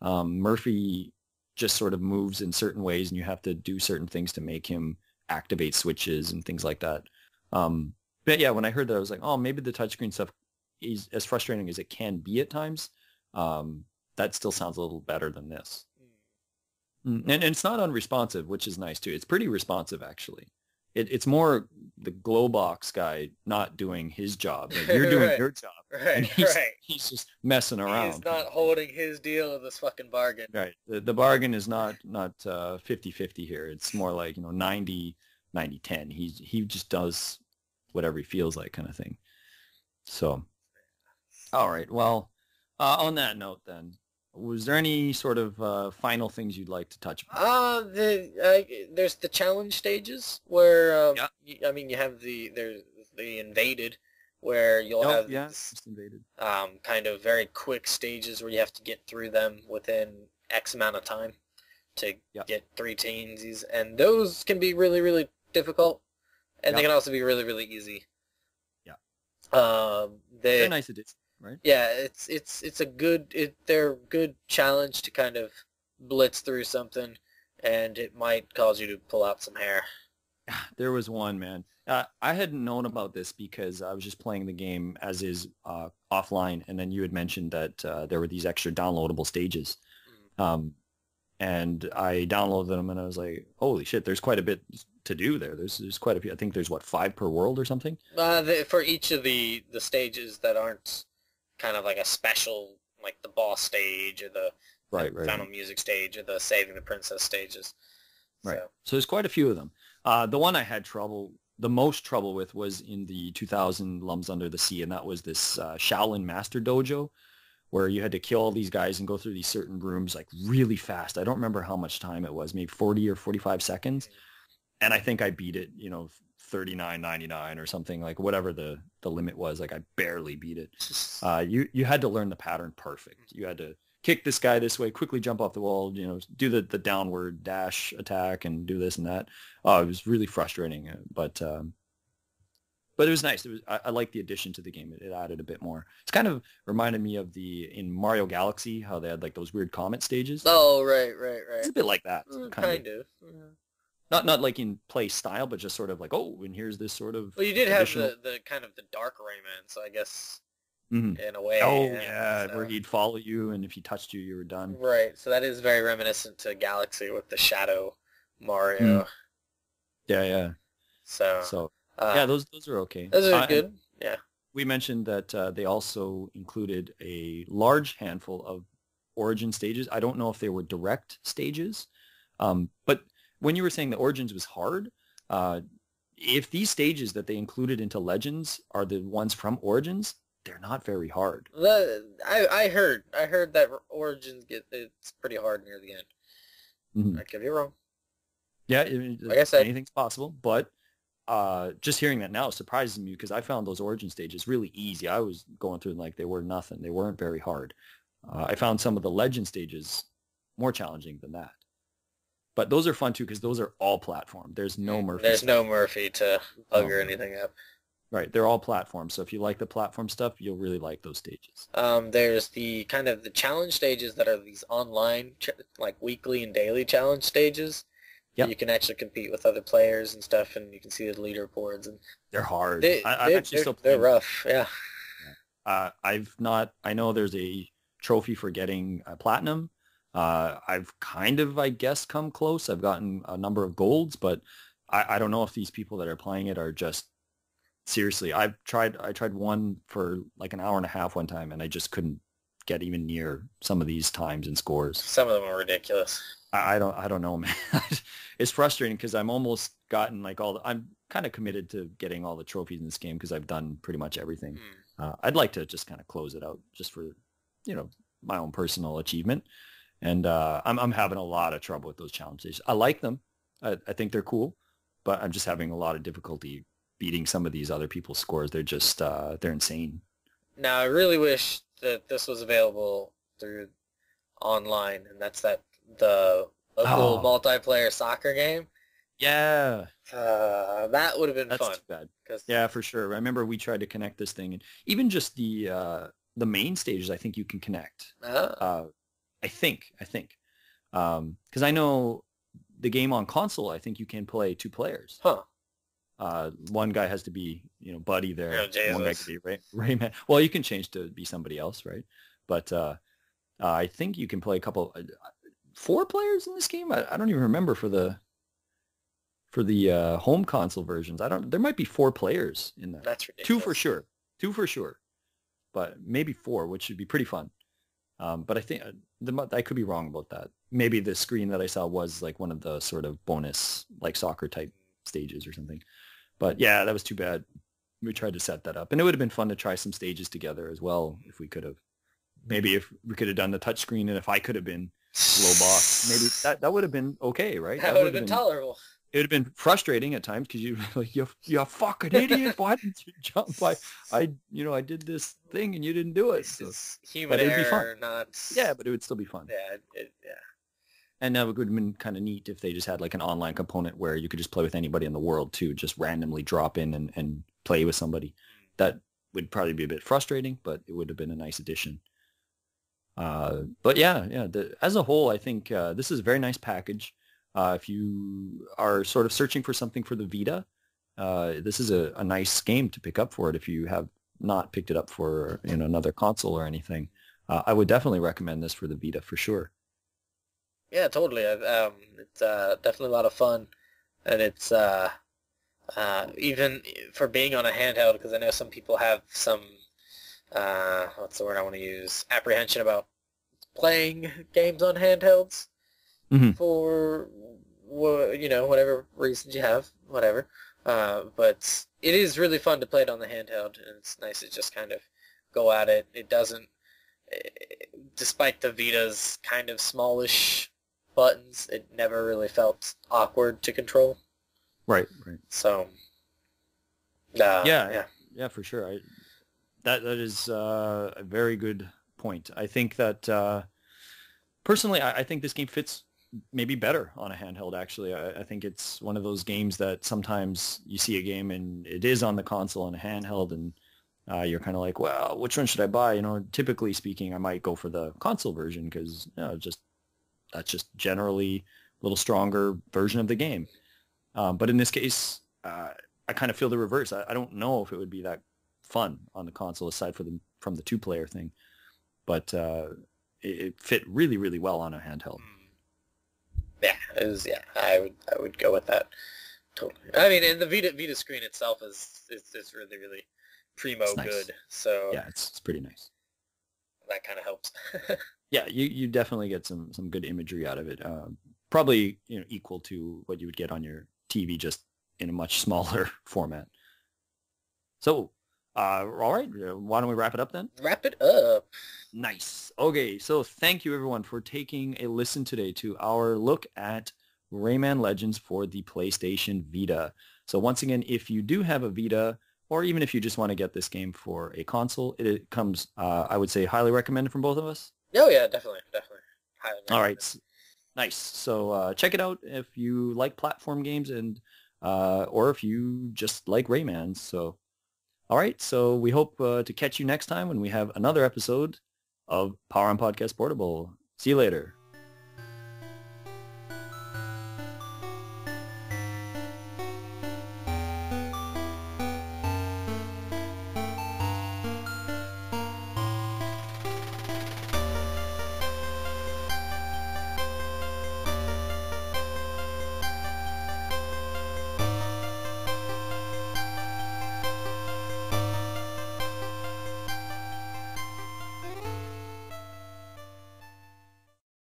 Murphy just sort of moves in certain ways, and you have to do certain things to make him activate switches and things like that. But yeah, when I heard that, I was like, oh, maybe the touchscreen stuff is as frustrating as it can be at times. That still sounds a little better than this. And it's not unresponsive, which is nice too. It's pretty responsive, actually. It's more the Glowbox guy not doing his job. Like, you're doing your job. And he's just messing around. He's not holding his deal of this fucking bargain. Right. The bargain is not 50-50 here. It's more like, 90-10. He just does whatever he feels like, kind of thing. So, all right. Well, on that note then, was there any sort of final things you'd like to touch upon? There's the challenge stages where you have the invaded, where you'll have just invaded. Kind of very quick stages where you have to get through them within X amount of time to get 3 teens, and those can be really, really difficult, and they can also be really, really easy. They're nice addition. Right? Yeah, they're a good challenge to kind of blitz through something, and it might cause you to pull out some hair. There was one, man. I hadn't known about this because I was just playing the game as is offline, and then you had mentioned that there were these extra downloadable stages. And I downloaded them, and I was like, holy shit, there's quite a bit to do there. There's quite a few. I think there's, 5 per world or something? For each of the stages that aren't kind of like a special, like the boss stage or the final music stage or the saving the princess stages. Right. So there's quite a few of them. The one I had the most trouble with was in the 2000 Lums Under the Sea, and that was this Shaolin Master Dojo, where you had to kill all these guys and go through these certain rooms like really fast. I don't remember how much time it was, maybe 40 or 45 seconds. And I think I beat it, 39.99 or something, like whatever the limit was. Like I barely beat it. You had to learn the pattern perfect. You had to kick this guy this way, quickly jump off the wall, do the downward dash attack and do this and that. Oh, it was really frustrating, but it was nice. I like the addition to the game. It added a bit more. It's kind of reminded me of in Mario Galaxy, how they had like those weird comet stages. Oh, right. It's a bit like that. Kind of. Not like in play style, but just sort of like, oh, and here's this sort of. Well, you did have the kind of the dark Rayman, so I guess in a way. Oh yeah, where he'd follow you, and if he touched you, you were done. Right. So that is very reminiscent to Galaxy with the Shadow Mario. Yeah. So yeah, those are okay. Those are good. Yeah. We mentioned that they also included a large handful of origin stages. I don't know if they were direct stages, but when you were saying the Origins was hard, if these stages that they included into Legends are the ones from Origins, they're not very hard. I heard that Origins it's pretty hard near the end. Mm-hmm. I could be wrong. Yeah, Like I said, anything's possible, but just hearing that now surprises me because I found those Origin stages really easy. I was going through them like they were nothing. They weren't very hard. I found some of the Legend stages more challenging than that. But those are fun too because those are all platform. There's no Murphy. There's no Murphy to bugger anything up. Right, they're all platform. So if you like the platform stuff, you'll really like those stages. There's the kind of the challenge stages that are these online, like weekly and daily challenge stages. Yep. You can actually compete with other players and stuff, and you can see the leaderboards. And they're hard. They're rough. Yeah. I know there's a trophy for getting platinum. I've kind of, I guess, come close. I've gotten a number of golds, but I don't know if these people that are playing it are just seriously. I tried one for like an hour and a half one time, and I just couldn't get even near some of these times and scores. Some of them are ridiculous. I don't know, man. It's frustrating because I'm almost gotten like I'm kind of committed to getting all the trophies in this game because I've done pretty much everything. I'd like to just kind of close it out just for, my own personal achievement. And I'm having a lot of trouble with those challenges. I like them. I think they're cool, but I'm just having a lot of difficulty beating some of these other people's scores. They're just, they're insane. Now, I really wish that this was available through online, and that's the local multiplayer soccer game. Yeah. That would have been fun. That's too bad. Yeah, for sure. I remember we tried to connect this thing, and even just the main stages, I think you can connect. I think. Because I know the game on console, I think you can play 2 players. Huh. One guy has to be, Buddy there. Oh, Jesus. One guy can be Rayman. Well, you can change to be somebody else, right? But I think you can play a couple, 4 players in this game. I don't even remember for the home console versions. There might be 4 players in that. That's ridiculous. 2 for sure. But maybe 4, which should be pretty fun. But I think I could be wrong about that. Maybe the screen that I saw was like one of the sort of bonus, like soccer type stages or something. But yeah, that was too bad. We tried to set that up, and it would have been fun to try some stages together as well if we could have. Maybe if we could have done the touch screen, and if I could have been low boss, maybe that would have been okay, right? That would have been tolerable. It would have been frustrating at times because you're like, you fucking idiot! Why didn't you jump? I did this thing and you didn't do it. So, it's human error, be fun. Not. Yeah, but it would still be fun. Yeah, yeah. And that would have been kind of neat if they just had like an online component where you could just play with anybody in the world too, just randomly drop in and play with somebody. That would probably be a bit frustrating, but it would have been a nice addition. But yeah. As a whole, I think this is a very nice package. If you are sort of searching for something for the Vita, this is a nice game to pick up for it if you have not picked it up for another console or anything. I would definitely recommend this for the Vita for sure. Yeah, totally. It's definitely a lot of fun, and it's even for being on a handheld, because I know some people have some what's the word I want to use, apprehension about playing games on handhelds. Mm-hmm. For whatever reasons you have, whatever. But it is really fun to play it on the handheld, and it's nice to just kind of go at it. It doesn't, despite the Vita's kind of smallish buttons, it never really felt awkward to control. Right. So, yeah, for sure. That is a very good point. I think that personally, I think this game fits maybe better on a handheld, actually. I think it's one of those games that sometimes you see a game and it is on the console and a handheld, and you're kind of like, well, which one should I buy? Typically speaking, I might go for the console version because that's just generally a little stronger version of the game. But in this case, I kind of feel the reverse. I don't know if it would be that fun on the console aside from the 2-player thing, but it fit really, really well on a handheld. Yeah, I would go with that. Totally. I mean, and the Vita screen itself is really, really primo nice. Good. So yeah, it's pretty nice. That kind of helps. Yeah, you definitely get some good imagery out of it. Probably equal to what you would get on your TV, just in a much smaller format. So, all right, why don't we wrap it up then? Wrap it up. Nice. Okay, so thank you everyone for taking a listen today to our look at Rayman Legends for the PlayStation Vita. So once again, if you do have a Vita, or even if you just want to get this game for a console, it comes, I would say, highly recommended from both of us. Oh yeah, definitely. Highly All recommend. right, nice. So check it out if you like platform games and or if you just like Rayman. So all right, so we hope to catch you next time when we have another episode of Power On Podcast Portable. See you later.